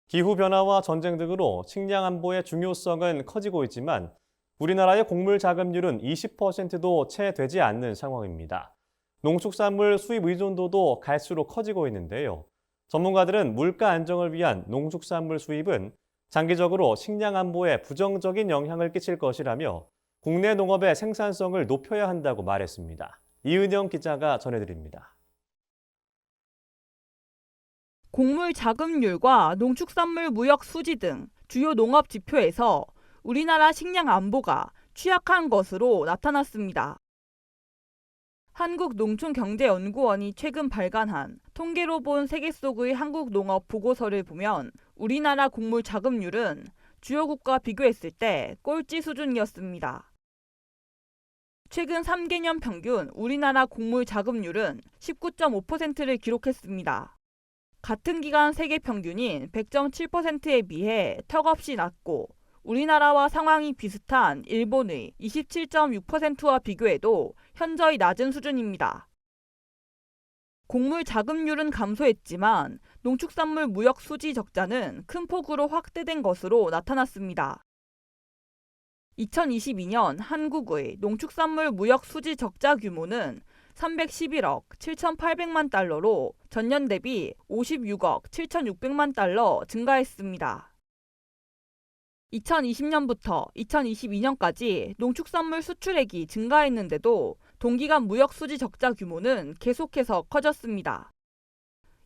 기후변화와 전쟁 등으로 식량 안보의 중요성은 커지고 있지만 우리나라의 곡물 자급률은 20%도 채 되지 않는 상황입니다. 농축산물 수입 의존도도 갈수록 커지고 있는데요. 전문가들은 물가 안정을 위한 농축산물 수입은 장기적으로 식량 안보에 부정적인 영향을 끼칠 것이라며 국내 농업의 생산성을 높여야 한다고 말했습니다. 이은영 기자가 전해드립니다. 곡물 자급률과 농축산물 무역 수지 등 주요 농업 지표에서 우리나라 식량 안보가 취약한 것으로 나타났습니다. 한국농촌경제연구원이 최근 발간한 통계로 본 세계 속의 한국 농업 보고서를 보면 우리나라 곡물 자급률은 주요 국가 비교했을 때 꼴찌 수준이었습니다. 최근 3개년 평균 우리나라 곡물 자급률은 19.5%를 기록했습니다. 같은 기간 세계 평균인 100.7%에 비해 턱없이 낮고 우리나라와 상황이 비슷한 일본의 27.6%와 비교해도 현저히 낮은 수준입니다. 곡물 자급률은 감소했지만 농축산물 무역 수지 적자는 큰 폭으로 확대된 것으로 나타났습니다. 2022년 한국의 농축산물 무역 수지 적자 규모는 311억 7,800만 달러로 전년 대비 56억 7,600만 달러 증가했습니다. 2020년부터 2022년까지 농축산물 수출액이 증가했는데도 동기간 무역 수지 적자 규모는 계속해서 커졌습니다.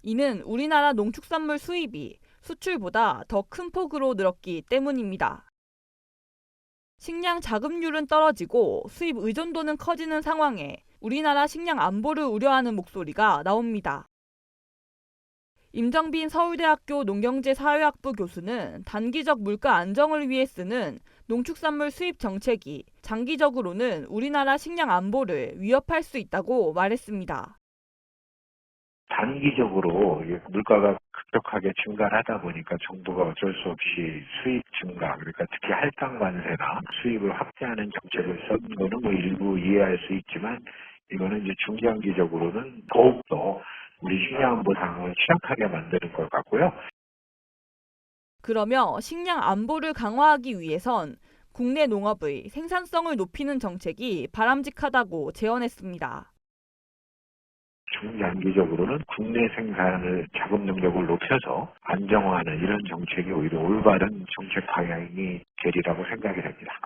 이는 우리나라 농축산물 수입이 수출보다 더 큰 폭으로 늘었기 때문입니다. 식량 자급률은 떨어지고 수입 의존도는 커지는 상황에 우리나라 식량 안보를 우려하는 목소리가 나옵니다. 임정빈 서울대학교 농경제사회학부 교수는 단기적 물가 안정을 위해 쓰는 농축산물 수입 정책이 장기적으로는 우리나라 식량 안보를 위협할 수 있다고 말했습니다. 단기적으로 물가가 급격하게 증가를 하다 보니까 정부가 어쩔 수 없이 수입 증가, 그러니까 특히 할당 관세나 수입을 확대하는 정책을 썼는 거는 뭐 일부 이해할 수 있지만 이거는 이제 중장기적으로는 더욱더 우리 식량 안보 상황을 취약하게 만드는 것 같고요. 그러며 식량 안보를 강화하기 위해선 국내 농업의 생산성을 높이는 정책이 바람직하다고 제언했습니다. 중장기적으로는 국내 생산을 작업 능력을 높여서 안정화하는 이런 정책이 오히려 올바른 정책 방향이 되리라고 생각이 됩니다.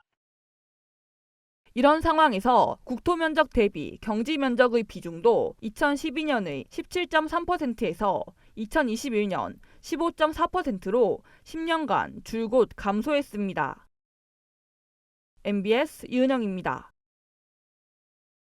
이런 상황에서 국토 면적 대비 경지 면적의 비중도 2012년의 17.3%에서 2021년 15.4%로 10년간 줄곧 감소했습니다. MBS 이은영입니다.